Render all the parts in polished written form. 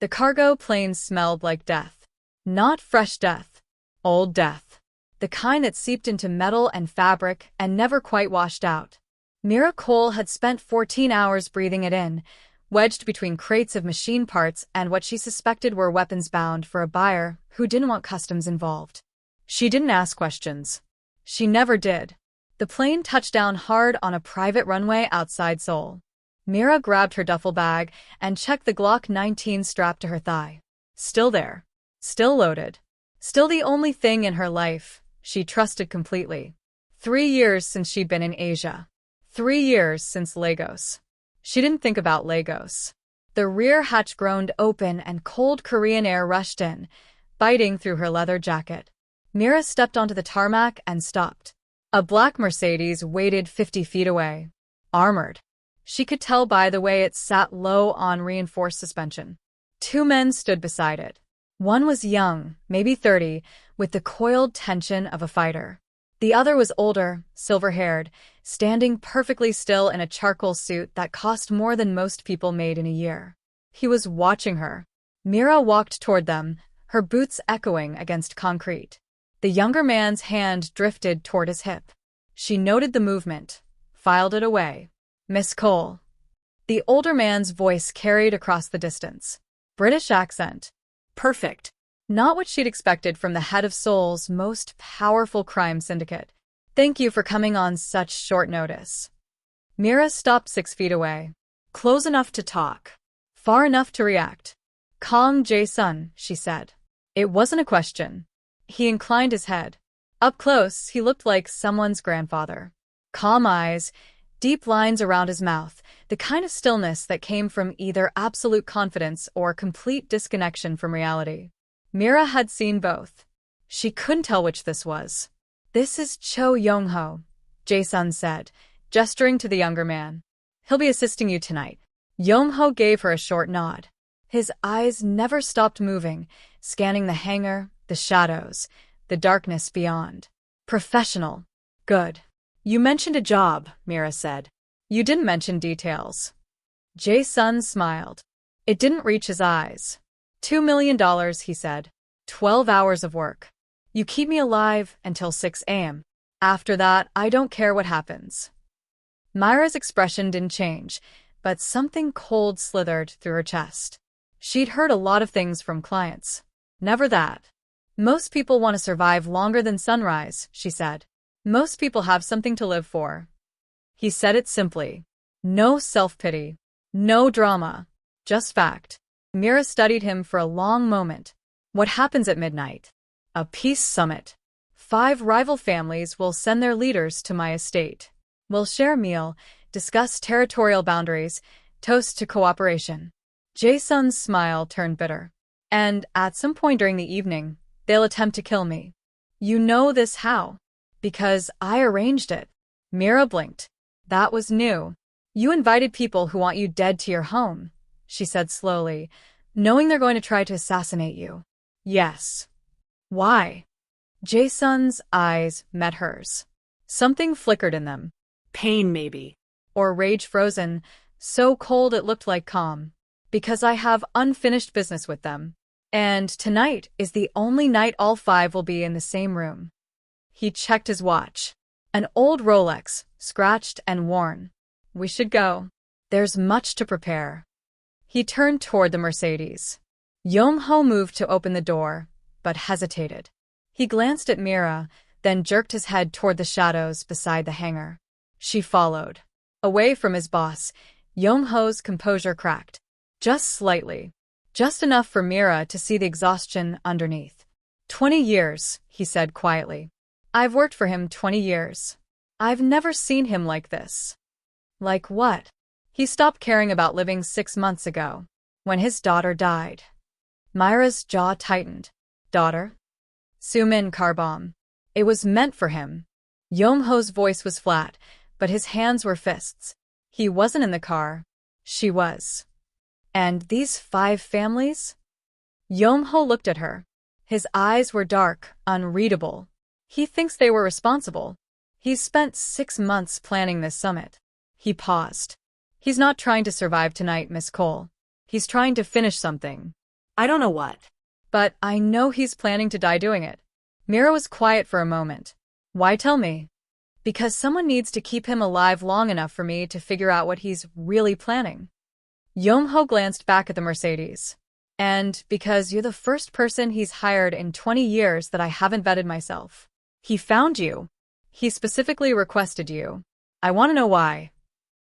The cargo plane smelled like death. Not fresh death. Old death. The kind that seeped into metal and fabric and never quite washed out. Mira Cole had spent 14 hours breathing it in, wedged between crates of machine parts and what she suspected were weapons bound for a buyer who didn't want customs involved. She didn't ask questions. She never did. The plane touched down hard on a private runway outside Seoul. Mira grabbed her duffel bag and checked the Glock 19 strapped to her thigh. Still there. Still loaded. Still the only thing in her life she trusted completely. 3 years since she'd been in Asia. 3 years since Lagos. She didn't think about Lagos. The rear hatch groaned open and cold Korean air rushed in, biting through her leather jacket. Mira stepped onto the tarmac and stopped. A black Mercedes waited 50 feet away. Armored. She could tell by the way it sat low on reinforced suspension. 2 men stood beside it. One was young, maybe 30, with the coiled tension of a fighter. The other was older, silver-haired, standing perfectly still in a charcoal suit that cost more than most people made in a year. He was watching her. Mira walked toward them, her boots echoing against concrete. The younger man's hand drifted toward his hip. She noted the movement, filed it away. "Miss Cole." The older man's voice carried across the distance. British accent. Perfect. Not what she'd expected from the head of Seoul's most powerful crime syndicate. "Thank you for coming on such short notice." Mira stopped 6 feet away. Close enough to talk. Far enough to react. "Kang Jae-sun," she said. It wasn't a question. He inclined his head. Up close, he looked like someone's grandfather. Calm eyes, deep lines around his mouth, the kind of stillness that came from either absolute confidence or complete disconnection from reality. Mira had seen both. She couldn't tell which this was. "This is Cho Young-ho," Jae-sun said, gesturing to the younger man. "He'll be assisting you tonight." Young-ho gave her a short nod. His eyes never stopped moving, scanning the hangar, the shadows, the darkness beyond. "Professional. Good." "You mentioned a job," Mira said. "You didn't mention details." Jae-sun smiled. It didn't reach his eyes. $2 million, he said. 12 hours of work. You keep me alive until 6 a.m. After that, I don't care what happens. Mira's expression didn't change, but something cold slithered through her chest. She'd heard a lot of things from clients. Never that. "Most people want to survive longer than sunrise," she said. "Most people have something to live for." He said it simply. No self-pity. No drama. Just fact. Mira studied him for a long moment. "What happens at midnight?" "A peace summit. 5 rival families will send their leaders to my estate. We'll share a meal, discuss territorial boundaries, toast to cooperation." Jae-sun's smile turned bitter. "And at some point during the evening, they'll attempt to kill me." "You know this how?" "Because I arranged it." Mira blinked. That was new. "You invited people who want you dead to your home," she said slowly, "knowing they're going to try to assassinate you." "Yes." "Why?" Jae-sun's eyes met hers. Something flickered in them. Pain, maybe. Or rage frozen, so cold it looked like calm. "Because I have unfinished business with them. And tonight is the only night all 5 will be in the same room." He checked his watch. An old Rolex, scratched and worn. "We should go. There's much to prepare." He turned toward the Mercedes. Young-ho moved to open the door, but hesitated. He glanced at Mira, then jerked his head toward the shadows beside the hangar. She followed. Away from his boss, Young-ho's composure cracked. Just slightly. Just enough for Mira to see the exhaustion underneath. 20 years, he said quietly. "I've worked for him 20 years. I've never seen him like this." "Like what?" "He stopped caring about living 6 months ago, when his daughter died." Mira's jaw tightened. "Daughter?" "Sumin car bomb. It was meant for him." Young-ho's voice was flat, but his hands were fists. He wasn't in the car. She was. "And these 5 families?" Young-ho looked at her. His eyes were dark, unreadable. "He thinks they were responsible. He's spent 6 months planning this summit." He paused. "He's not trying to survive tonight, Miss Cole. He's trying to finish something. I don't know what. But I know he's planning to die doing it. Mira was quiet for a moment. Why tell me? Because someone needs to keep him alive long enough for me to figure out what he's really planning. Yong-ho glanced back at the Mercedes. And because you're the first person he's hired in 20 years that I haven't vetted myself. He found you. He specifically requested you. I want to know why.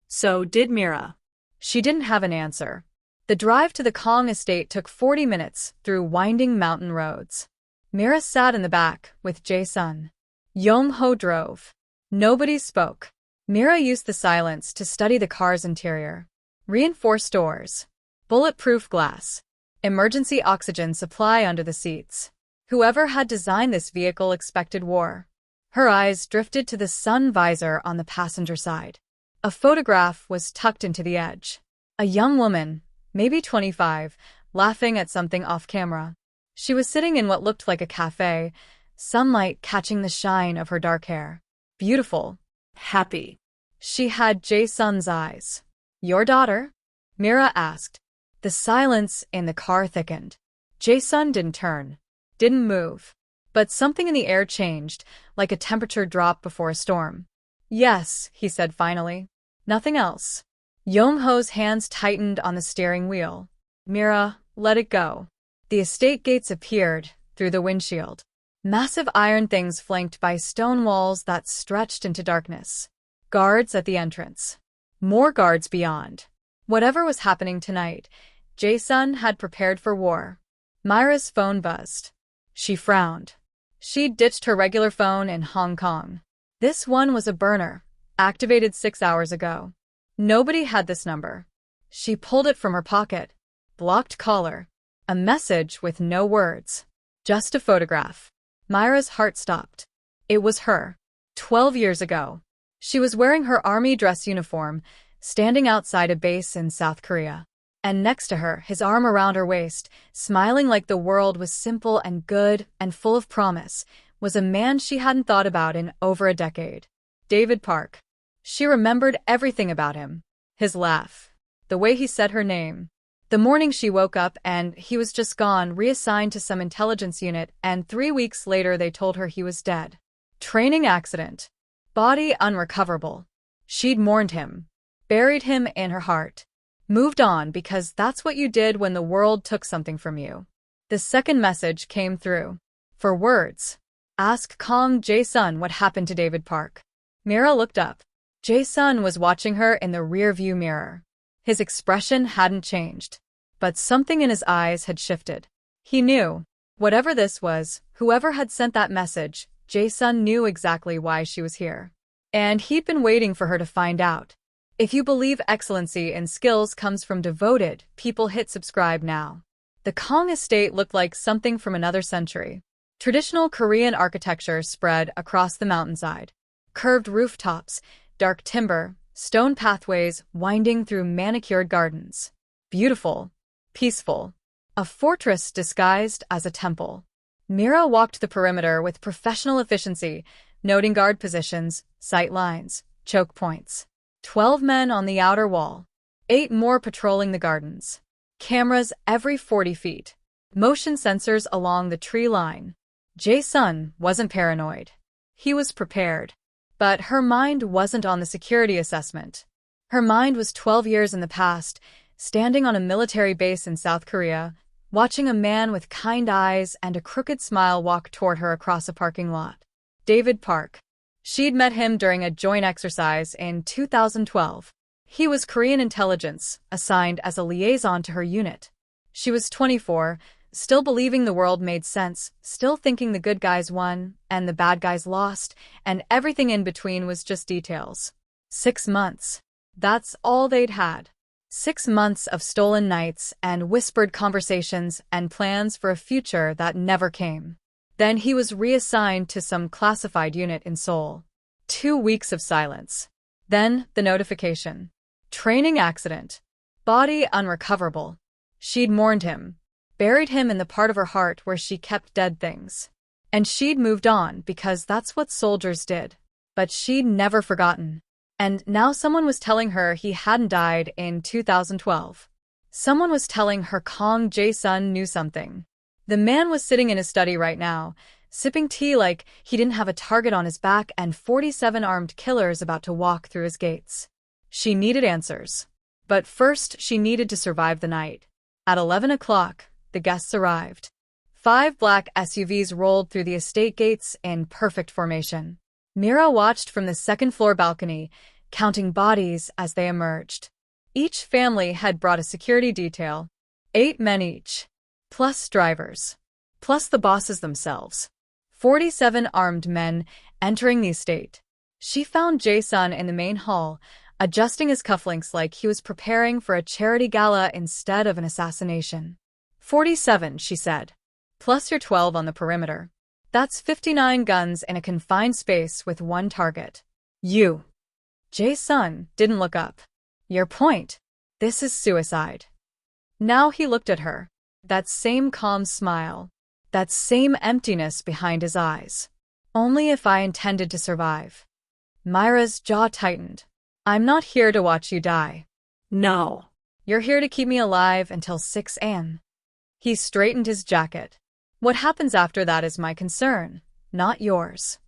So did Mira. She didn't have an answer. The drive to the Kang estate took 40 minutes through winding mountain roads. Mira sat in the back with Jae-sun. Yong-ho drove. Nobody spoke. Mira used the silence to study the car's interior. Reinforced doors. Bulletproof glass. Emergency oxygen supply under the seats. Whoever had designed this vehicle expected war. Her eyes drifted to the sun visor on the passenger side. A photograph was tucked into the edge. A young woman, maybe 25, laughing at something off-camera. She was sitting in what looked like a cafe, sunlight catching the shine of her dark hair. Beautiful. Happy. She had Jae-sun's eyes. Your daughter? Mira asked. The silence in the car thickened. Jae-sun didn't turn. Didn't move. But something in the air changed, like a temperature drop before a storm. Yes, he said finally. Nothing else. Yong-ho's hands tightened on the steering wheel. Mira, let it go. The estate gates appeared through the windshield. Massive iron things flanked by stone walls that stretched into darkness. Guards at the entrance. More guards beyond. Whatever was happening tonight, Jae-sun had prepared for war. Mira's phone buzzed. She frowned. She'd ditched her regular phone in Hong Kong. This one was a burner, activated 6 hours ago. Nobody had this number. She pulled it from her pocket. Blocked caller. A message with no words. Just a photograph. Mira's heart stopped. It was her. 12 years ago. She was wearing her army dress uniform, standing outside a base in South Korea. And next to her, his arm around her waist, smiling like the world was simple and good and full of promise, was a man she hadn't thought about in over a decade. David Park. She remembered everything about him. His laugh. The way he said her name. The morning she woke up and he was just gone, reassigned to some intelligence unit, and 3 weeks later they told her he was dead. Training accident. Body unrecoverable. She'd mourned him. Buried him in her heart. Moved on because that's what you did when the world took something from you. The second message came through. For words. Ask Kang Jae-sun what happened to David Park. Mira looked up. Jae-sun was watching her in the rear-view mirror. His expression hadn't changed. But something in his eyes had shifted. He knew. Whatever this was, whoever had sent that message, Jae-sun knew exactly why she was here. And he'd been waiting for her to find out. If you believe excellency in skills comes from devoted people, hit subscribe now. The Kang estate looked like something from another century. Traditional Korean architecture spread across the mountainside. Curved rooftops, dark timber, stone pathways winding through manicured gardens. Beautiful. Peaceful. A fortress disguised as a temple. Mira walked the perimeter with professional efficiency, noting guard positions, sight lines, choke points. 12 men on the outer wall. 8 more patrolling the gardens. Cameras every 40 feet. Motion sensors along the tree line. Jae-sun wasn't paranoid. He was prepared. But her mind wasn't on the security assessment. Her mind was 12 years in the past, standing on a military base in South Korea, watching a man with kind eyes and a crooked smile walk toward her across a parking lot. David Park. She'd met him during a joint exercise in 2012. He was Korean intelligence, assigned as a liaison to her unit. She was 24, still believing the world made sense, still thinking the good guys won, and the bad guys lost, and everything in between was just details. 6 months. That's all they'd had. 6 months of stolen nights and whispered conversations and plans for a future that never came. Then he was reassigned to some classified unit in Seoul. 2 weeks of silence. Then the notification. Training accident. Body unrecoverable. She'd mourned him. Buried him in the part of her heart where she kept dead things. And she'd moved on because that's what soldiers did. But she'd never forgotten. And now someone was telling her he hadn't died in 2012. Someone was telling her Kang Jae-sun knew something. The man was sitting in his study right now, sipping tea like he didn't have a target on his back and 47 armed killers about to walk through his gates. She needed answers. But first, she needed to survive the night. At 11 o'clock, the guests arrived. 5 black SUVs rolled through the estate gates in perfect formation. Mira watched from the second-floor balcony, counting bodies as they emerged. Each family had brought a security detail, 8 men each, plus drivers, plus the bosses themselves. 47 armed men entering the estate. She found Jae-sun in the main hall, adjusting his cufflinks like he was preparing for a charity gala instead of an assassination. 47, she said. Plus your 12 on the perimeter. That's 59 guns in a confined space with one target. You. Jae-sun didn't look up. Your point. This is suicide. Now he looked at her. That same calm smile. That same emptiness behind his eyes. Only if I intended to survive. Mira's jaw tightened. I'm not here to watch you die. No. You're here to keep me alive until 6 a.m. He straightened his jacket. What happens after that is my concern, not yours.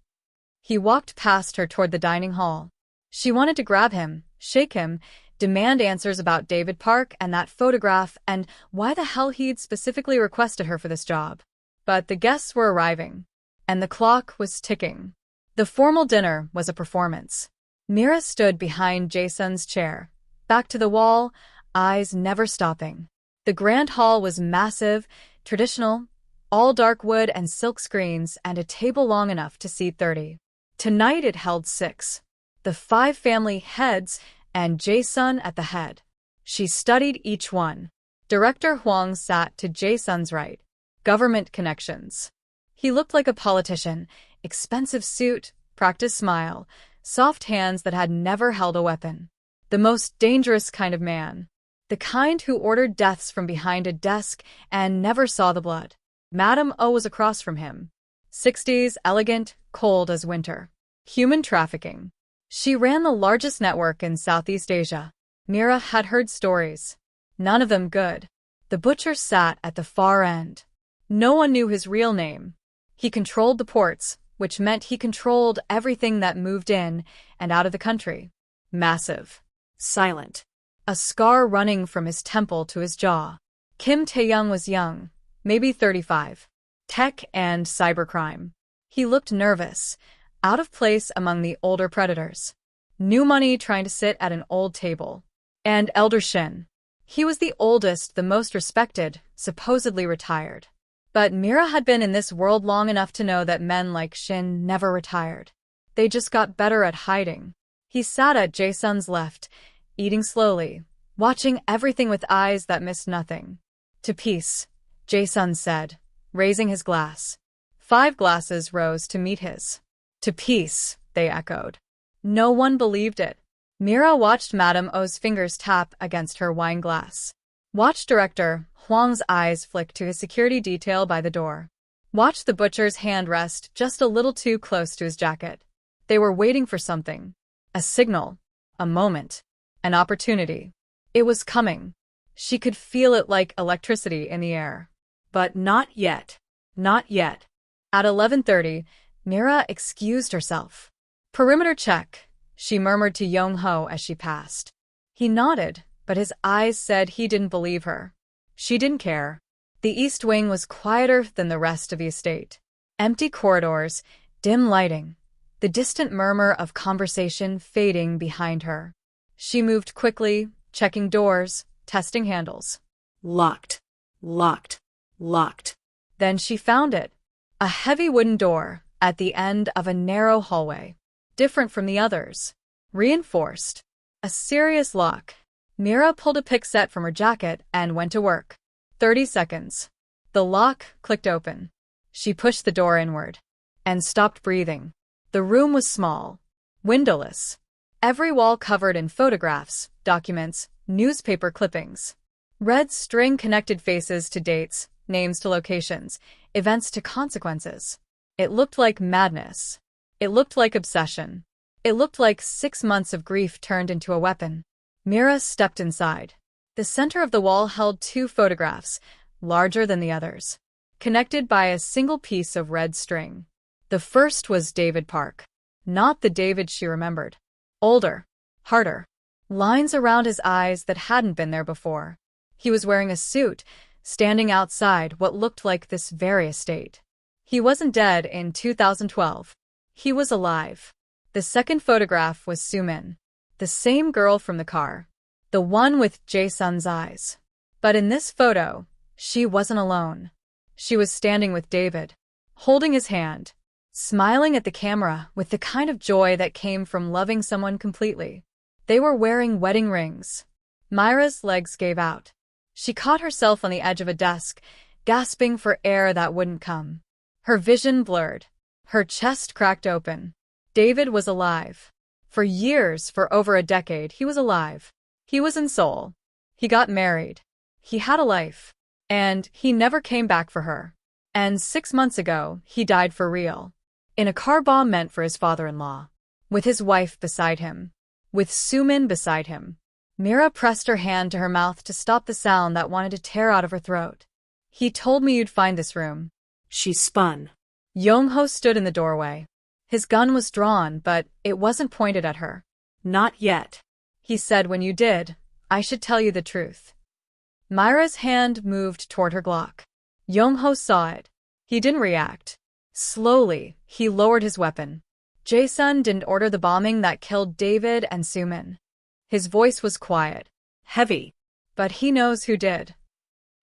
He walked past her toward the dining hall. She wanted to grab him, shake him, demand answers about David Park and that photograph and why the hell he'd specifically requested her for this job. But the guests were arriving, and the clock was ticking. The formal dinner was a performance. Mira stood behind Jae-sun's chair, back to the wall, eyes never stopping. The grand hall was massive, traditional, all dark wood and silk screens and a table long enough to seat 30. Tonight it held 6. The 5 family heads and Jae-sun at the head. She studied each one. Director Hwang sat to Jae-sun's right. Government connections. He looked like a politician, expensive suit, practiced smile, soft hands that had never held a weapon. The most dangerous kind of man. The kind who ordered deaths from behind a desk and never saw the blood. Madame O was across from him. 60s, elegant, cold as winter. Human trafficking. She ran the largest network in Southeast Asia. Mira had heard stories. None of them good. The butcher sat at the far end. No one knew his real name. He controlled the ports, which meant he controlled everything that moved in and out of the country. Massive. Silent. A scar running from his temple to his jaw. Kim Tae-young was young, maybe 35. Tech and cybercrime. He looked nervous, out of place among the older predators. New money trying to sit at an old table. And Elder Shin. He was the oldest, the most respected, supposedly retired. But Mira had been in this world long enough to know that men like Shin never retired. They just got better at hiding. He sat at Jae-sun's left, eating slowly, watching everything with eyes that missed nothing. To peace, Jae-sun said, raising his glass. 5 glasses rose to meet his. To peace, they echoed. No one believed it. Mira watched Madame O's fingers tap against her wine glass. Watched Director Hwang's eyes flick to his security detail by the door. Watched the butcher's hand rest just a little too close to his jacket. They were waiting for something. A signal. A moment. An opportunity. It was coming. She could feel it like electricity in the air. But not yet. Not yet. At 11:30, Mira excused herself. Perimeter check, she murmured to Yong-ho as she passed. He nodded, but his eyes said he didn't believe her. She didn't care. The East Wing was quieter than the rest of the estate. Empty corridors, dim lighting, the distant murmur of conversation fading behind her. She moved quickly, checking doors, testing handles. Locked. Locked. Locked. Then she found it. A heavy wooden door at the end of a narrow hallway. Different from the others. Reinforced. A serious lock. Mira pulled a pick set from her jacket and went to work. 30 seconds. The lock clicked open. She pushed the door inward. And stopped breathing. The room was small. Windowless. Every wall covered in photographs, documents, newspaper clippings. Red string connected faces to dates, names to locations, events to consequences. It looked like madness. It looked like obsession. It looked like 6 months of grief turned into a weapon. Mira stepped inside. The center of the wall held two photographs, larger than the others, connected by a single piece of red string. The first was David Park. Not the David she remembered. Older. Harder. Lines around his eyes that hadn't been there before. He was wearing a suit, standing outside what looked like this very estate. He wasn't dead in 2012. He was alive. The second photograph was Sumin, the same girl from the car. The one with Jae-sun's eyes. But in this photo, she wasn't alone. She was standing with David, holding his hand, smiling at the camera with the kind of joy that came from loving someone completely. They were wearing wedding rings. Mira's legs gave out. She caught herself on the edge of a desk, gasping for air that wouldn't come. Her vision blurred. Her chest cracked open. David was alive. For years, for over a decade, he was alive. He was in Seoul. He got married. He had a life. And he never came back for her. And 6 months ago, he died for real. In a car bomb meant for his father-in-law. With his wife beside him. With Sumin beside him. Mira pressed her hand to her mouth to stop the sound that wanted to tear out of her throat. He told me you'd find this room. She spun. Yong-ho stood in the doorway. His gun was drawn, but it wasn't pointed at her. Not yet. He said, when you did, I should tell you the truth. Mira's hand moved toward her Glock. Yong-ho saw it. He didn't react. Slowly, he lowered his weapon. Jae-sun didn't order the bombing that killed David and Sumin. His voice was quiet. Heavy. But he knows who did.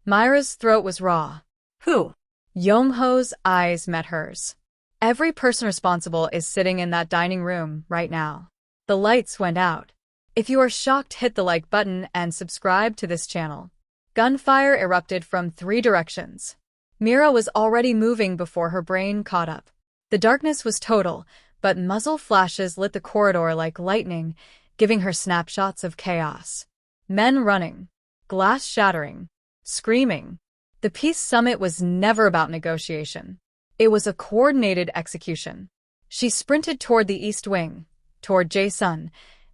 Mira's throat was raw. Who? Yong-ho's eyes met hers. Every person responsible is sitting in that dining room right now. The lights went out. If you are shocked, hit the like button and subscribe to this channel. Gunfire erupted from 3 directions. Mira was already moving before her brain caught up. The darkness was total, but muzzle flashes lit the corridor like lightning, giving her snapshots of chaos. Men running. Glass shattering. Screaming. The peace summit was never about negotiation. It was a coordinated execution. She sprinted toward the East Wing, toward Jae-sun,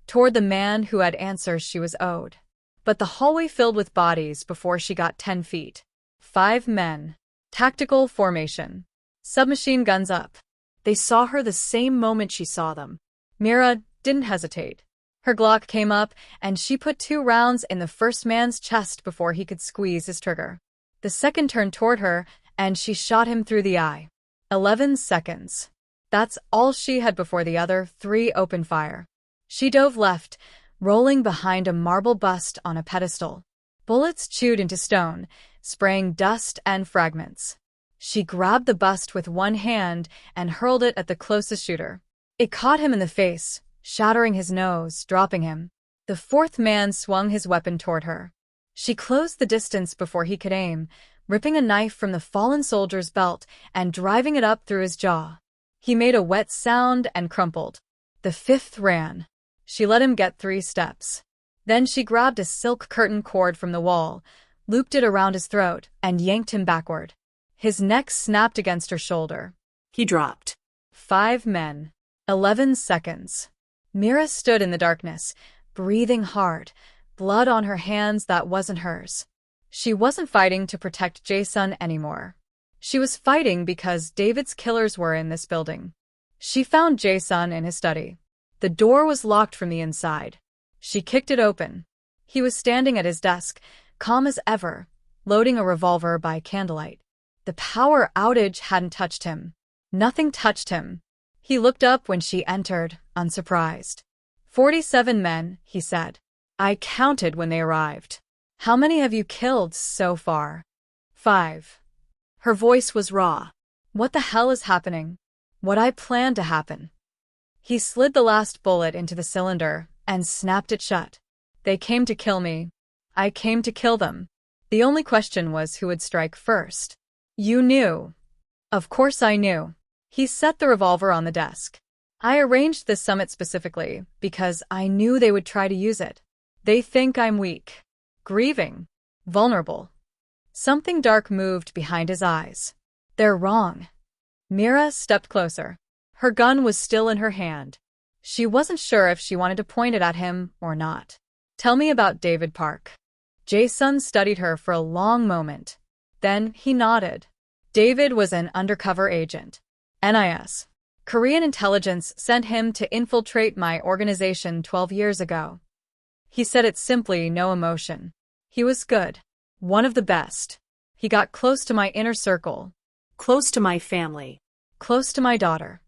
toward the man who had answers she was owed. But the hallway filled with bodies before she got 10 feet. 5 men. Tactical formation. Submachine guns up. They saw her the same moment she saw them. Mira didn't hesitate. Her Glock came up, and she put 2 rounds in the first man's chest before he could squeeze his trigger. The second turned toward her, and she shot him through the eye. 11 seconds. That's all she had before the other 3 opened fire. She dove left, rolling behind a marble bust on a pedestal. Bullets chewed into stone, spraying dust and fragments. She grabbed the bust with one hand and hurled it at the closest shooter. It caught him in the face, shattering his nose, dropping him. The 4th man swung his weapon toward her. She closed the distance before he could aim, ripping a knife from the fallen soldier's belt and driving it up through his jaw. He made a wet sound and crumpled. The 5th ran. She let him get 3 steps. Then she grabbed a silk curtain cord from the wall, looped it around his throat, and yanked him backward. His neck snapped against her shoulder. He dropped. 5 men. 11 seconds. Mira stood in the darkness, breathing hard, blood on her hands that wasn't hers. She wasn't fighting to protect Jae-sun anymore. She was fighting because David's killers were in this building. She found Jae-sun in his study. The door was locked from the inside. She kicked it open. He was standing at his desk, calm as ever, loading a revolver by candlelight. The power outage hadn't touched him. Nothing touched him. He looked up when she entered, unsurprised. 47 men, he said. I counted when they arrived. How many have you killed so far? 5. Her voice was raw. What the hell is happening? What I planned to happen. He slid the last bullet into the cylinder and snapped it shut. They came to kill me. I came to kill them. The only question was who would strike first. You knew. Of course I knew. He set the revolver on the desk. I arranged this summit specifically because I knew they would try to use it. They think I'm weak, grieving, vulnerable. Something dark moved behind his eyes. They're wrong. Mira stepped closer. Her gun was still in her hand. She wasn't sure if she wanted to point it at him or not. Tell me about David Park. Jae-sun studied her for a long moment. Then he nodded. David was an undercover agent. NIS. Korean intelligence sent him to infiltrate my organization 12 years ago. He said it simply, no emotion. He was good. One of the best. He got close to my inner circle. Close to my family. Close to my daughter.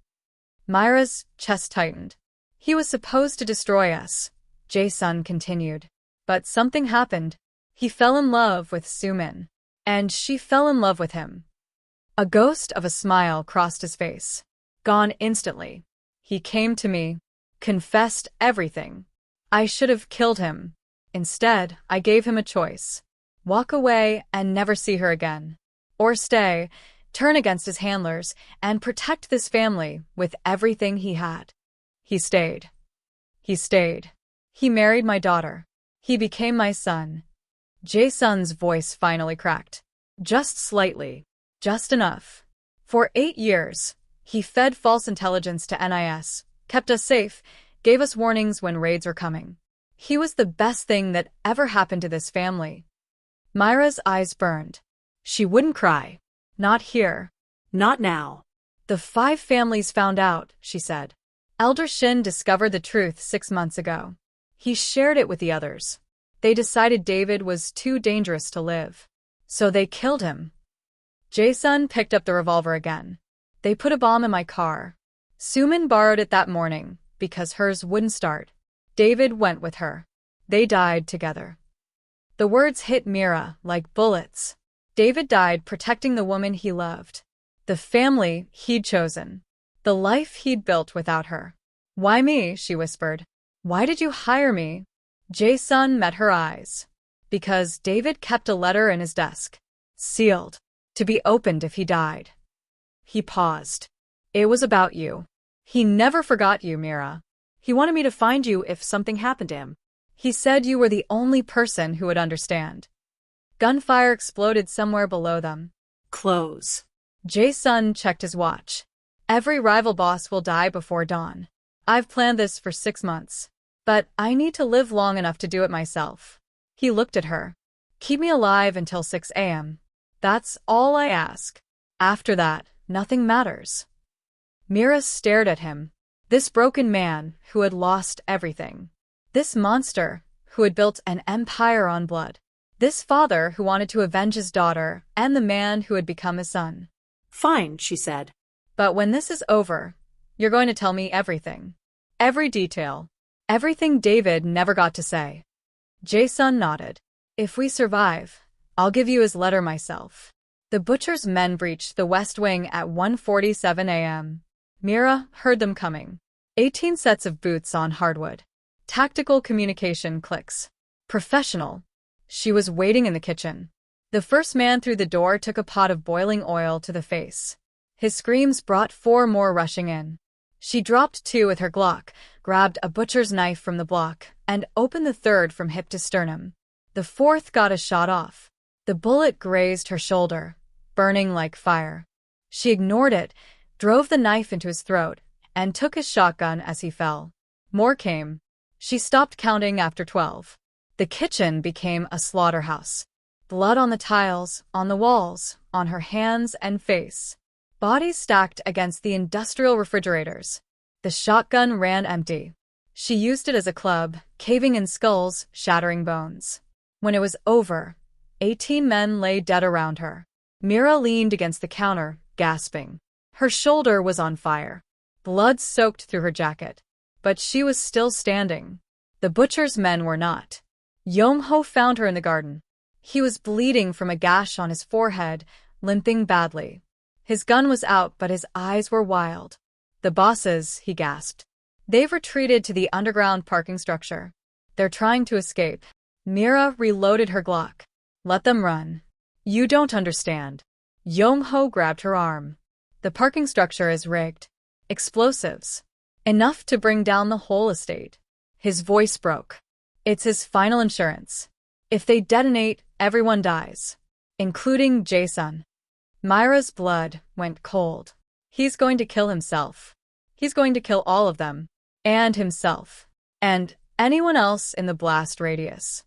Mira's chest tightened. He was supposed to destroy us, Jae-sun continued. But something happened. He fell in love with Sumin. And she fell in love with him. A ghost of a smile crossed his face. Gone instantly. He came to me. Confessed everything. I should have killed him. Instead, I gave him a choice. Walk away and never see her again. Or stay, turn against his handlers, and protect this family with everything he had. He stayed. He stayed. He married my daughter. He became my son. Jae-sun's voice finally cracked. Just slightly. Just enough. For 8 years, he fed false intelligence to NIS, kept us safe, gave us warnings when raids were coming. He was the best thing that ever happened to this family. Mira's eyes burned. She wouldn't cry. Not here. Not now. The 5 families found out, she said. Elder Shin discovered the truth 6 months ago. He shared it with the others. They decided David was too dangerous to live. So they killed him. Jae-sun picked up the revolver again. They put a bomb in my car. Sumin borrowed it that morning, because hers wouldn't start. David went with her. They died together. The words hit Mira like bullets. David died protecting the woman he loved. The family he'd chosen. The life he'd built without her. Why me? She whispered. Why did you hire me? Jae-sun met her eyes. Because David kept a letter in his desk. Sealed. To be opened if he died. He paused. It was about you. He never forgot you, Mira. He wanted me to find you if something happened to him. He said you were the only person who would understand. Gunfire exploded somewhere below them. Close. Jae-sun checked his watch. Every rival boss will die before dawn. I've planned this for 6 months. But I need to live long enough to do it myself. He looked at her. Keep me alive until 6 a.m. That's all I ask. After that, nothing matters. Mira stared at him. This broken man who had lost everything. This monster who had built an empire on blood. This father who wanted to avenge his daughter and the man who had become his son. Fine, she said. But when this is over, you're going to tell me everything. Every detail. Everything David never got to say. Jae-sun nodded. If we survive, I'll give you his letter myself. The butcher's men breached the West Wing at 1:47 a.m. Mira heard them coming. 18 sets of boots on hardwood. Tactical communication clicks. Professional. She was waiting in the kitchen. The first man through the door took a pot of boiling oil to the face. His screams brought 4 more rushing in. She dropped 2 with her Glock, grabbed a butcher's knife from the block, and opened the 3rd from hip to sternum. The 4th got a shot off. The bullet grazed her shoulder, burning like fire. She ignored it, drove the knife into his throat, and took his shotgun as he fell. More came. She stopped counting after 12. The kitchen became a slaughterhouse. Blood on the tiles, on the walls, on her hands and face. Bodies stacked against the industrial refrigerators. The shotgun ran empty. She used it as a club, caving in skulls, shattering bones. When it was over, 18 men lay dead around her. Mira leaned against the counter, gasping. Her shoulder was on fire. Blood soaked through her jacket. But she was still standing. The butcher's men were not. Yong-ho found her in the garden. He was bleeding from a gash on his forehead, limping badly. His gun was out, but his eyes were wild. The bosses, he gasped. They've retreated to the underground parking structure. They're trying to escape. Mira reloaded her Glock. Let them run. You don't understand. Yong-ho grabbed her arm. The parking structure is rigged. Explosives. Enough to bring down the whole estate. His voice broke. It's his final insurance. If they detonate, everyone dies. Including Jae-sun. Mira's blood went cold. He's going to kill himself. He's going to kill all of them. And himself. And anyone else in the blast radius.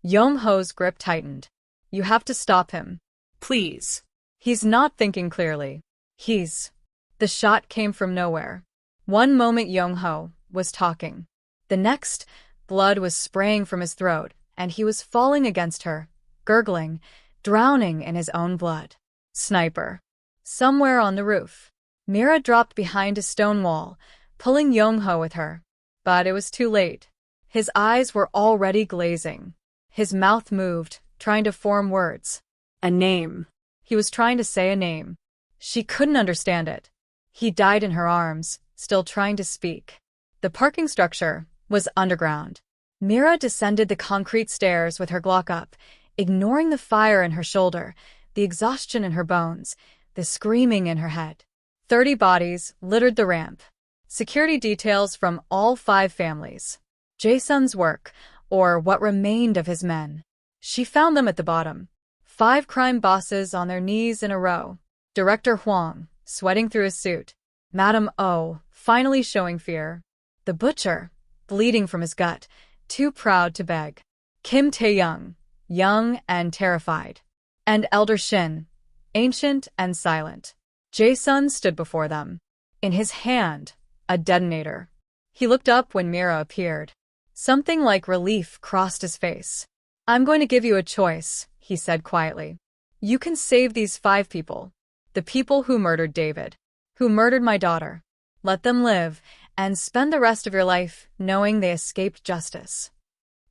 Yong-ho's grip tightened. You have to stop him. Please. He's not thinking clearly. The shot came from nowhere. One moment Yong-ho was talking. The next, blood was spraying from his throat, and he was falling against her, gurgling, drowning in his own blood. Sniper. Somewhere on the roof. Mira dropped behind a stone wall, pulling Yong-ho with her. But it was too late. His eyes were already glazing. His mouth moved, trying to form words. A name. He was trying to say a name. She couldn't understand it. He died in her arms, still trying to speak. The parking structure was underground. Mira descended the concrete stairs with her Glock up, ignoring the fire in her shoulder, the exhaustion in her bones, the screaming in her head. 30 bodies littered the ramp. Security details from all 5 families. Jae-sun's work, or what remained of his men. She found them at the bottom. 5 crime bosses on their knees in a row. Director Hwang, sweating through his suit. Madam Oh, finally showing fear. The butcher, bleeding from his gut, too proud to beg. Kim Tae-young, young and terrified. And Elder Shin, ancient and silent. Jae-sun stood before them. In his hand, a detonator. He looked up when Mira appeared. Something like relief crossed his face. I'm going to give you a choice, he said quietly. You can save these 5 people. The people who murdered David. Who murdered my daughter. Let them live, and spend the rest of your life knowing they escaped justice.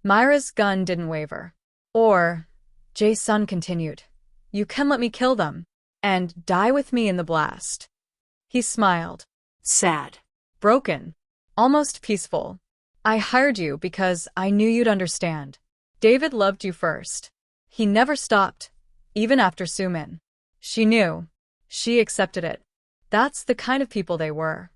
Mira's gun didn't waver. Or, Jae-sun continued, you can let me kill them, and die with me in the blast. He smiled. Sad. Broken. Almost peaceful. I hired you because I knew you'd understand. David loved you first. He never stopped, even after Sumin. She knew. She accepted it. That's the kind of people they were.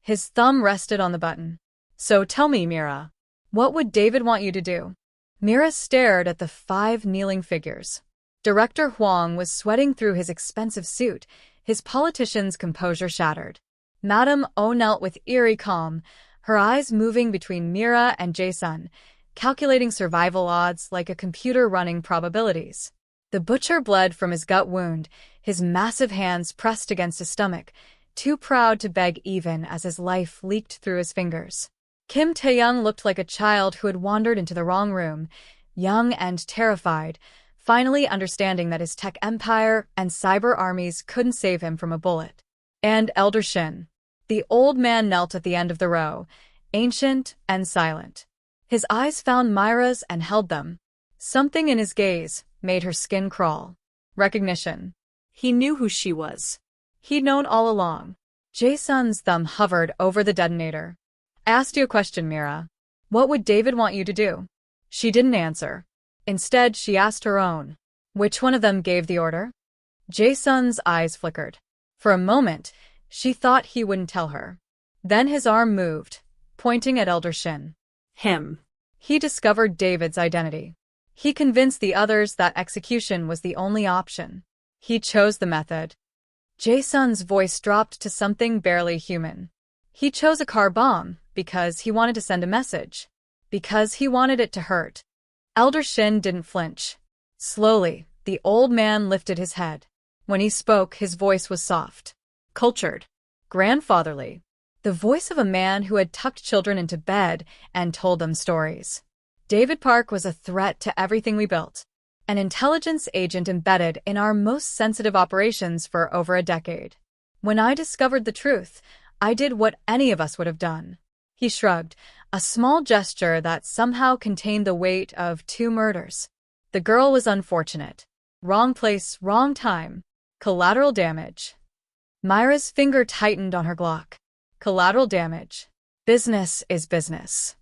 His thumb rested on the button. So tell me, Mira, what would David want you to do? Mira stared at the 5 kneeling figures. Director Hwang was sweating through his expensive suit, his politician's composure shattered. Madame Oh knelt with eerie calm, her eyes moving between Mira and Jae-sun, calculating survival odds like a computer running probabilities. The butcher bled from his gut wound, his massive hands pressed against his stomach, too proud to beg even as his life leaked through his fingers. Kim Tae-young looked like a child who had wandered into the wrong room, young and terrified, finally understanding that his tech empire and cyber armies couldn't save him from a bullet. And Elder Shin. The old man knelt at the end of the row, ancient and silent. His eyes found Mira's and held them. Something in his gaze made her skin crawl. Recognition. He knew who she was. He'd known all along. Jae-sun's thumb hovered over the detonator. I asked you a question, Mira. What would David want you to do? She didn't answer. Instead, she asked her own. Which one of them gave the order? Jae-sun's eyes flickered. For a moment, she thought he wouldn't tell her. Then his arm moved, pointing at Elder Shin. Him. He discovered David's identity. He convinced the others that execution was the only option. He chose the method. Jae-sun's voice dropped to something barely human. He chose a car bomb because he wanted to send a message. Because he wanted it to hurt. Elder Shin didn't flinch. Slowly, the old man lifted his head. When he spoke, his voice was soft. Cultured. Grandfatherly. The voice of a man who had tucked children into bed and told them stories. David Park was a threat to everything we built. An intelligence agent embedded in our most sensitive operations for over a decade. When I discovered the truth, I did what any of us would have done. He shrugged, a small gesture that somehow contained the weight of 2 murders. The girl was unfortunate. Wrong place, wrong time. Collateral damage. Mira's finger tightened on her Glock. Collateral damage. Business is business.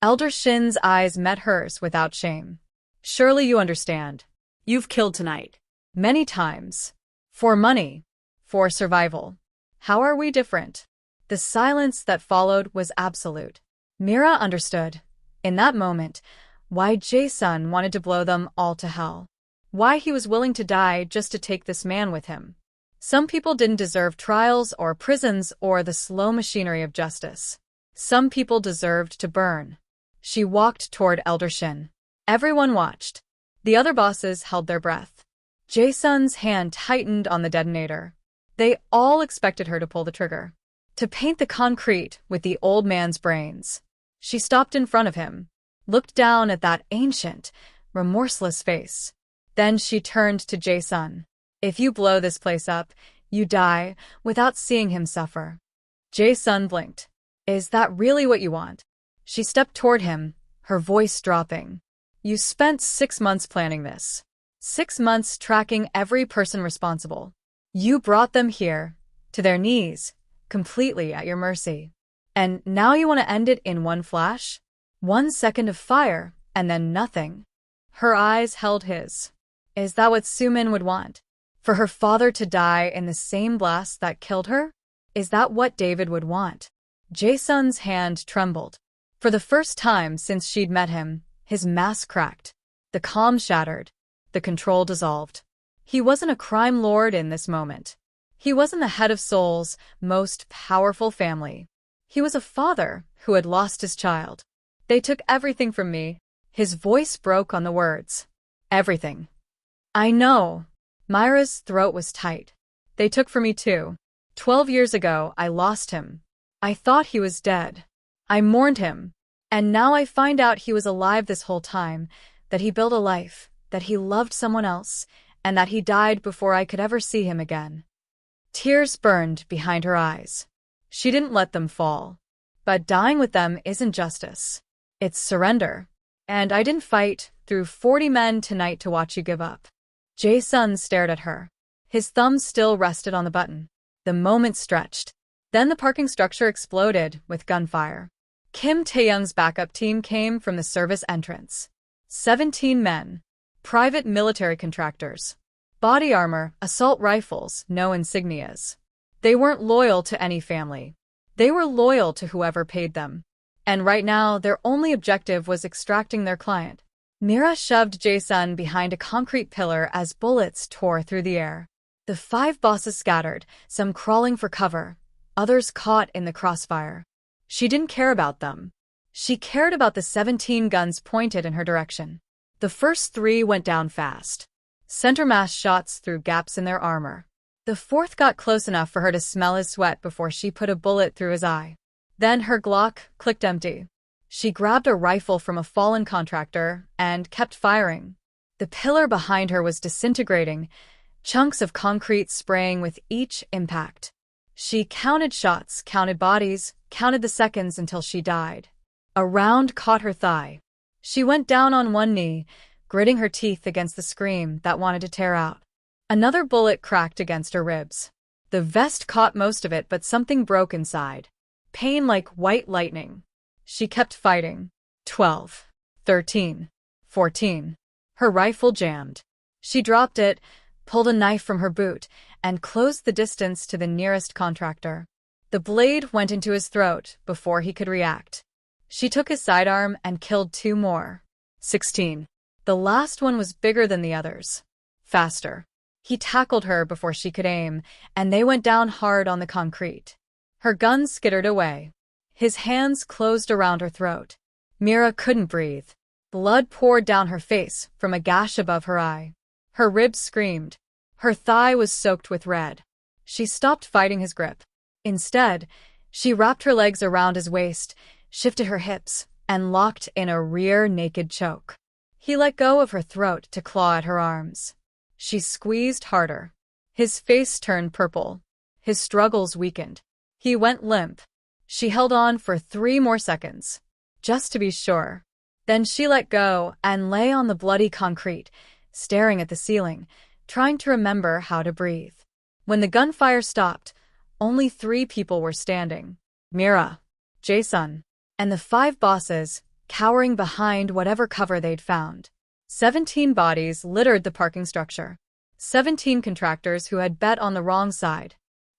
Elder Shin's eyes met hers without shame. Surely you understand. You've killed tonight. Many times. For money. For survival. How are we different? The silence that followed was absolute. Mira understood, in that moment, why Jae-sun wanted to blow them all to hell. Why he was willing to die just to take this man with him. Some people didn't deserve trials or prisons or the slow machinery of justice. Some people deserved to burn. She walked toward Elder Shin. Everyone watched. The other bosses held their breath. Jae-sun's hand tightened on the detonator. They all expected her to pull the trigger, to paint the concrete with the old man's brains. She stopped in front of him, looked down at that ancient, remorseless face. Then she turned to Jae-sun. If you blow this place up, you die without seeing him suffer. Jae-sun blinked. Is that really what you want? She stepped toward him, her voice dropping. You spent 6 months planning this. 6 months tracking every person responsible. You brought them here, to their knees, completely at your mercy. And now you want to end it in one flash? 1 second of fire, and then nothing. Her eyes held his. Is that what Sumin would want? For her father to die in the same blast that killed her? Is that what David would want? Jae-sun's hand trembled. For the first time since she'd met him, his mask cracked. The calm shattered. The control dissolved. He wasn't a crime lord in this moment. He wasn't the head of Seoul's most powerful family. He was a father who had lost his child. They took everything from me. His voice broke on the words. Everything. I know. Mira's throat was tight. They took from me too. 12 years ago, I lost him. I thought he was dead. I mourned him. And now I find out he was alive this whole time, that he built a life, that he loved someone else, and that he died before I could ever see him again. Tears burned behind her eyes. She didn't let them fall. But dying with them isn't justice. It's surrender. And I didn't fight through 40 men tonight to watch you give up. Jae-sun stared at her. His thumb still rested on the button. The moment stretched. Then the parking structure exploded with gunfire. Kim Tae-young's backup team came from the service entrance. 17 men. Private military contractors. Body armor, assault rifles, no insignias. They weren't loyal to any family. They were loyal to whoever paid them. And right now, their only objective was extracting their client. Mira shoved Jae-sun behind a concrete pillar as bullets tore through the air. The 5 bosses scattered, some crawling for cover, others caught in the crossfire. She didn't care about them. She cared about the 17 guns pointed in her direction. The first 3 went down fast. Center mass shots through gaps in their armor. The 4th got close enough for her to smell his sweat before she put a bullet through his eye. Then her Glock clicked empty. She grabbed a rifle from a fallen contractor and kept firing. The pillar behind her was disintegrating, chunks of concrete spraying with each impact. She counted shots, counted bodies, counted the seconds until she died. A round caught her thigh. She went down on one knee, gritting her teeth against the scream that wanted to tear out. Another bullet cracked against her ribs. The vest caught most of it, but something broke inside. Pain like white lightning. She kept fighting. 12, 13, 14. Her rifle jammed. She dropped it, pulled a knife from her boot, and closed the distance to the nearest contractor. The blade went into his throat before he could react. She took his sidearm and killed 2 more. 16. The last one was bigger than the others. Faster. He tackled her before she could aim, and they went down hard on the concrete. Her gun skittered away. His hands closed around her throat. Mira couldn't breathe. Blood poured down her face from a gash above her eye. Her ribs screamed. Her thigh was soaked with red. She stopped fighting his grip. Instead, she wrapped her legs around his waist, shifted her hips, and locked in a rear naked choke. He let go of her throat to claw at her arms. She squeezed harder. His face turned purple. His struggles weakened. He went limp. She held on for 3 more seconds, just to be sure. Then she let go and lay on the bloody concrete, staring at the ceiling, trying to remember how to breathe. When the gunfire stopped, only 3 people were standing. Mira, Jae-sun, and the 5 bosses, cowering behind whatever cover they'd found. 17 bodies littered the parking structure. 17 contractors who had bet on the wrong side.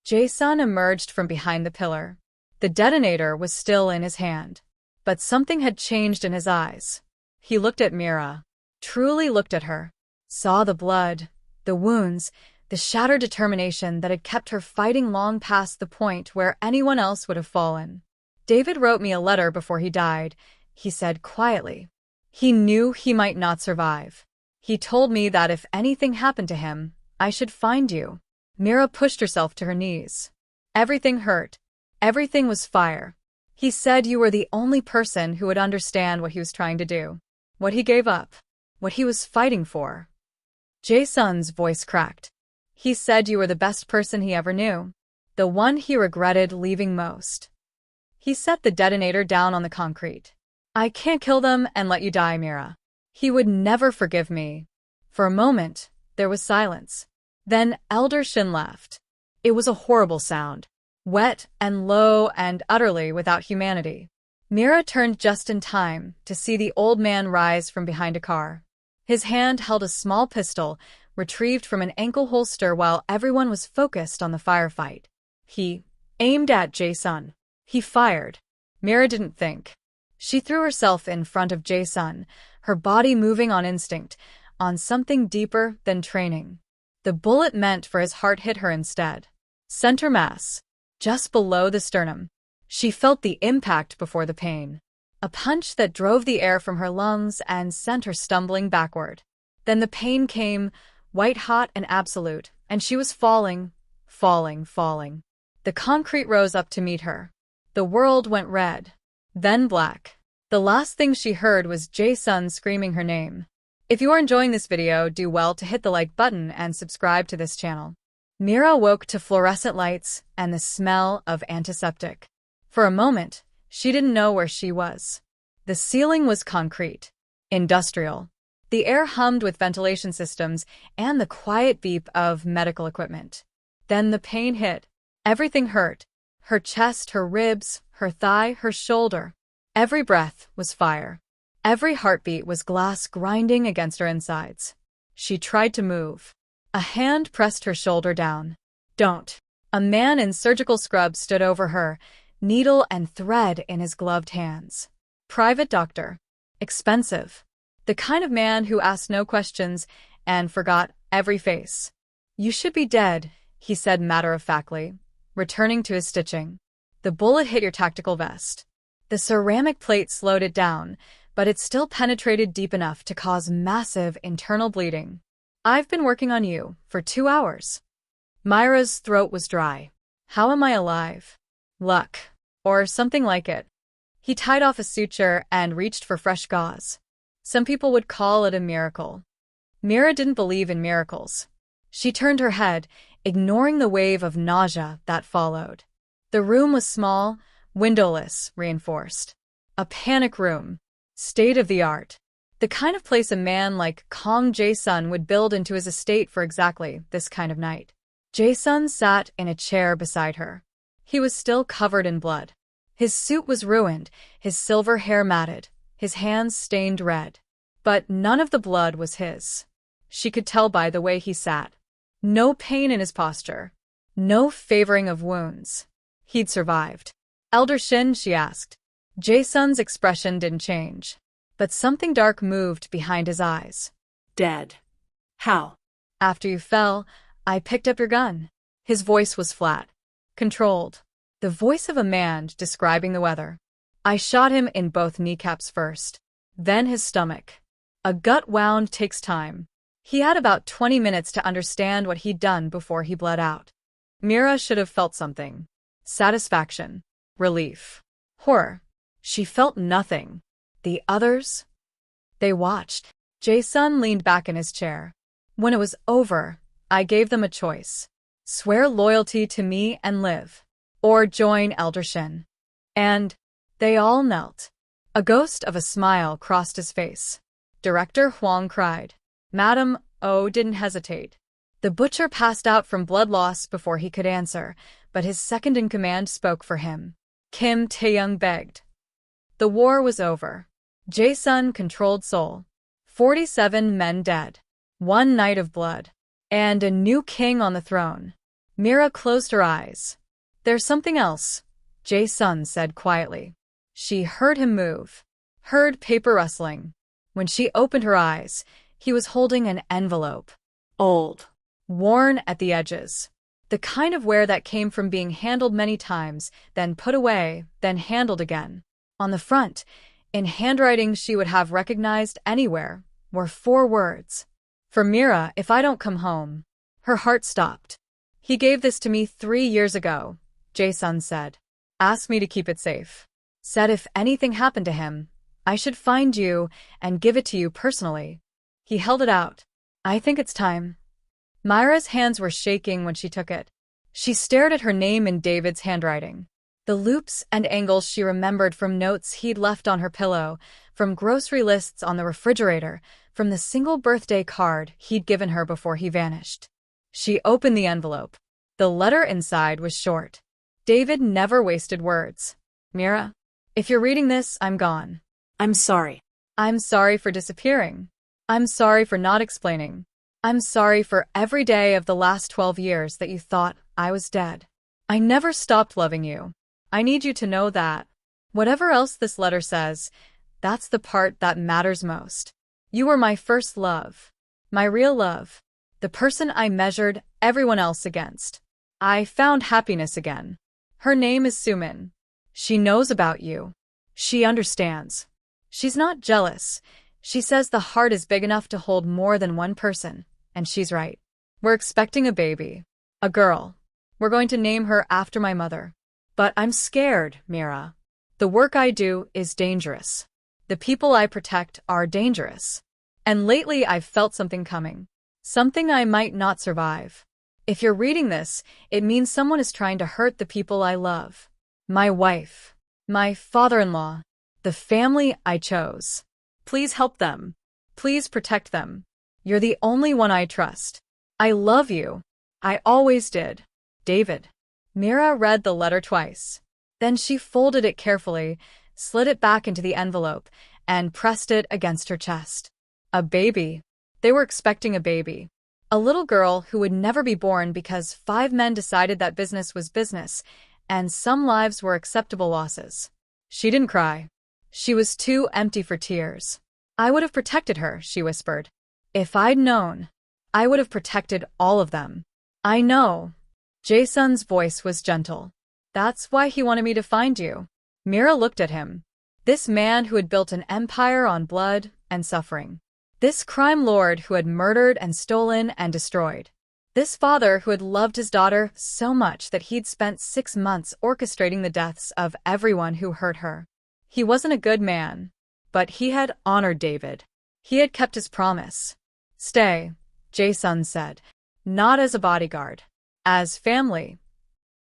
Jae-sun emerged from behind the pillar. The detonator was still in his hand. But something had changed in his eyes. He looked at Mira. Truly looked at her. Saw the blood, the wounds, the shattered determination that had kept her fighting long past the point where anyone else would have fallen. David wrote me a letter before he died, he said quietly. He knew he might not survive. He told me that if anything happened to him, I should find you. Mira pushed herself to her knees. Everything hurt. Everything was fire. He said you were the only person who would understand what he was trying to do. What he gave up. What he was fighting for. Jae-sun's voice cracked. He said you were the best person he ever knew. The one he regretted leaving most. He set the detonator down on the concrete. I can't kill them and let you die, Mira. He would never forgive me. For a moment, there was silence. Then Elder Shin laughed. It was a horrible sound. Wet and low and utterly without humanity. Mira turned just in time to see the old man rise from behind a car. His hand held a small pistol, retrieved from an ankle holster while everyone was focused on the firefight. He aimed at Jae-sun. He fired. Mira didn't think. She threw herself in front of Jae-sun, her body moving on instinct, on something deeper than training. The bullet meant for his heart hit her instead. Center mass. Just below the sternum. She felt the impact before the pain. A punch that drove the air from her lungs and sent her stumbling backward. Then the pain came, white-hot and absolute, and she was falling. The concrete rose up to meet her. The world went red. Then black. The last thing she heard was Jae-sun screaming her name. If you are enjoying this video, do well to hit the like button and subscribe to this channel. Mira woke to fluorescent lights and the smell of antiseptic. For a moment, she didn't know where she was. The ceiling was concrete. Industrial. The air hummed with ventilation systems and the quiet beep of medical equipment. Then the pain hit. Everything hurt. Her chest, her ribs, her thigh, her shoulder. Every breath was fire. Every heartbeat was glass grinding against her insides. She tried to move. A hand pressed her shoulder down. Don't. A man in surgical scrubs stood over her, needle and thread in his gloved hands. Private doctor. Expensive. The kind of man who asked no questions and forgot every face. You should be dead, he said matter-of-factly, returning to his stitching. The bullet hit your tactical vest. The ceramic plate slowed it down, but it still penetrated deep enough to cause massive internal bleeding. I've been working on you for 2 hours. Mira's throat was dry. How am I alive? Luck. Or something like it. He tied off a suture and reached for fresh gauze. Some people would call it a miracle. Mira didn't believe in miracles. She turned her head, ignoring the wave of nausea that followed. The room was small, windowless, reinforced. A panic room. State-of-the-art. The kind of place a man like Kang Jae-sun would build into his estate for exactly this kind of night. Jae-sun sat in a chair beside her. He was still covered in blood. His suit was ruined, his silver hair matted, his hands stained red. But none of the blood was his. She could tell by the way he sat. No pain in his posture. No favoring of wounds. He'd survived. Elder Shin, she asked. Jae-sun's expression didn't change. But something dark moved behind his eyes. Dead. How? After you fell, I picked up your gun. His voice was flat. Controlled. The voice of a man describing the weather. I shot him in both kneecaps first. Then his stomach. A gut wound takes time. He had about 20 minutes to understand what he'd done before he bled out. Mira should have felt something. Satisfaction. Relief. Horror. She felt nothing. The others? They watched. Jae-sun leaned back in his chair. When it was over, I gave them a choice. Swear loyalty to me and live. Or join Elder Shin. And they all knelt. A ghost of a smile crossed his face. Director Huang cried. Madam O didn't hesitate. The butcher passed out from blood loss before he could answer, but his second-in-command spoke for him. Kim Tae-young begged. The war was over. Jae-sun controlled Seoul. 47 men dead. 1 night of blood. And a new king on the throne. Mira closed her eyes. There's something else, Jae-sun said quietly. She heard him move. Heard paper rustling. When she opened her eyes, he was holding an envelope. Old. Worn at the edges. The kind of wear that came from being handled many times, then put away, then handled again. On the front, in handwriting she would have recognized anywhere, were 4 words. For Mira, if I don't come home. Her heart stopped. He gave this to me 3 years ago, Jae-sun said. Asked me to keep it safe. Said if anything happened to him, I should find you and give it to you personally. He held it out. I think it's time. Mira's hands were shaking when she took it. She stared at her name in David's handwriting. The loops and angles she remembered from notes he'd left on her pillow, from grocery lists on the refrigerator, from the single birthday card he'd given her before he vanished. She opened the envelope. The letter inside was short. David never wasted words. Mira, if you're reading this, I'm gone. I'm sorry. I'm sorry for disappearing. I'm sorry for not explaining. I'm sorry for every day of the last 12 years that you thought I was dead. I never stopped loving you. I need you to know that. Whatever else this letter says, that's the part that matters most. You were my first love. My real love. The person I measured everyone else against. I found happiness again. Her name is Sumin. She knows about you. She understands. She's not jealous. She says the heart is big enough to hold more than one person, and she's right. We're expecting a baby. A girl. We're going to name her after my mother. But I'm scared, Mira. The work I do is dangerous. The people I protect are dangerous. And lately I've felt something coming. Something I might not survive. If you're reading this, it means someone is trying to hurt the people I love. My wife. My father-in-law. The family I chose. Please help them. Please protect them. You're the only one I trust. I love you. I always did. David. Mira read the letter twice. Then she folded it carefully, slid it back into the envelope, and pressed it against her chest. A baby. They were expecting a baby. A little girl who would never be born because 5 men decided that business was business, and some lives were acceptable losses. She didn't cry. She was too empty for tears. I would have protected her, she whispered. If I'd known, I would have protected all of them. I know. Jae-sun's voice was gentle. That's why he wanted me to find you. Mira looked at him. This man who had built an empire on blood and suffering. This crime lord who had murdered and stolen and destroyed. This father who had loved his daughter so much that he'd spent 6 months orchestrating the deaths of everyone who hurt her. He wasn't a good man, but he had honored David. He had kept his promise. Stay, Jae-sun said. Not as a bodyguard. As family.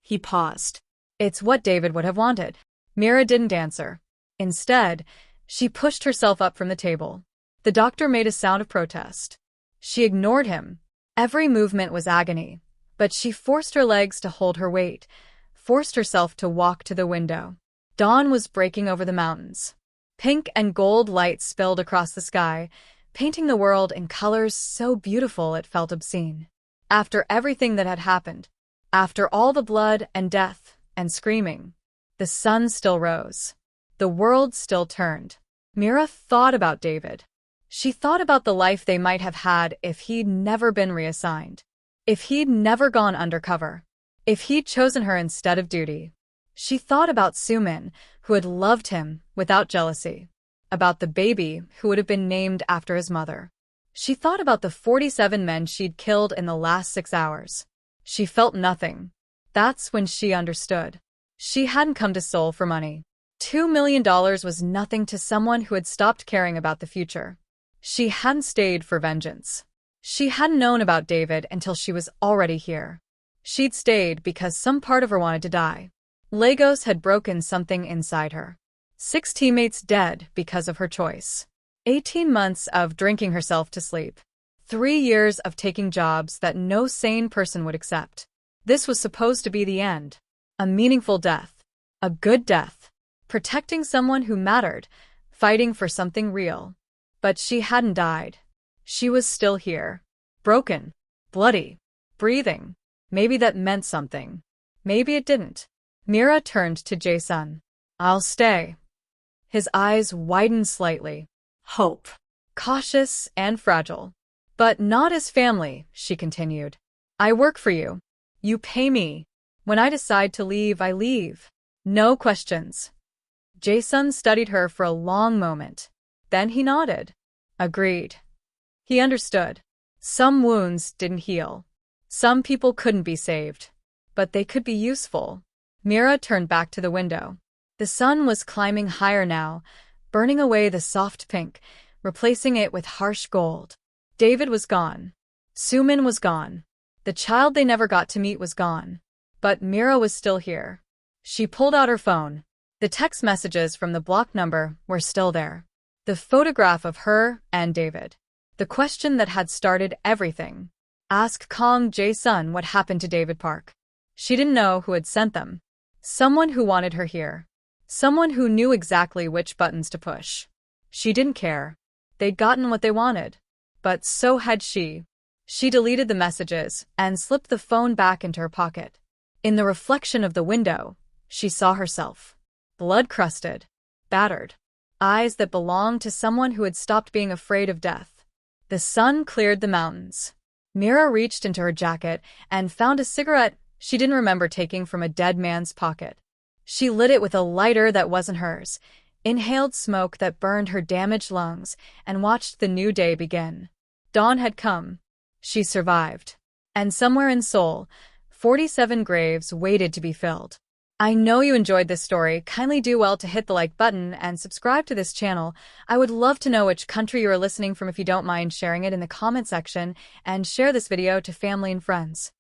He paused. It's what David would have wanted. Mira didn't answer. Instead, she pushed herself up from the table. The doctor made a sound of protest. She ignored him. Every movement was agony, but she forced her legs to hold her weight, forced herself to walk to the window. Dawn was breaking over the mountains. Pink and gold light spilled across the sky, painting the world in colors so beautiful it felt obscene. After everything that had happened, after all the blood and death and screaming, the sun still rose. The world still turned. Mira thought about David. She thought about the life they might have had if he'd never been reassigned. If he'd never gone undercover. If he'd chosen her instead of duty. She thought about Sumin, who had loved him without jealousy. About the baby who would have been named after his mother. She thought about the 47 men she'd killed in the last 6 hours. She felt nothing. That's when she understood. She hadn't come to Seoul for money. $2 million was nothing to someone who had stopped caring about the future. She hadn't stayed for vengeance. She hadn't known about David until she was already here. She'd stayed because some part of her wanted to die. Lagos had broken something inside her. 6 teammates dead because of her choice. 18 months of drinking herself to sleep. 3 years of taking jobs that no sane person would accept. This was supposed to be the end. A meaningful death. A good death. Protecting someone who mattered. Fighting for something real. But she hadn't died. She was still here. Broken. Bloody. Breathing. Maybe that meant something. Maybe it didn't. Mira turned to Jae-sun. I'll stay. His eyes widened slightly. Hope. Cautious and fragile. But not as family, she continued. I work for you. You pay me. When I decide to leave, I leave. No questions. Jae-sun studied her for a long moment. Then he nodded. Agreed. He understood. Some wounds didn't heal. Some people couldn't be saved. But they could be useful. Mira turned back to the window. The sun was climbing higher now, burning away the soft pink, replacing it with harsh gold. David was gone. Sumin was gone. The child they never got to meet was gone. But Mira was still here. She pulled out her phone. The text messages from the block number were still there. The photograph of her and David. The question that had started everything. Ask Kang Jae-sun what happened to David Park. She didn't know who had sent them. Someone who wanted her here. Someone who knew exactly which buttons to push. She didn't care. They'd gotten what they wanted. But so had she. She deleted the messages and slipped the phone back into her pocket. In the reflection of the window, she saw herself. Blood-crusted. Battered. Eyes that belonged to someone who had stopped being afraid of death. The sun cleared the mountains. Mira reached into her jacket and found a cigarette she didn't remember taking from a dead man's pocket. She lit it with a lighter that wasn't hers, inhaled smoke that burned her damaged lungs, and watched the new day begin. Dawn had come. She survived. And somewhere in Seoul, 47 graves waited to be filled. I know you enjoyed this story. Kindly do well to hit the like button and subscribe to this channel. I would love to know which country you are listening from if you don't mind sharing it in the comment section, and share this video to family and friends.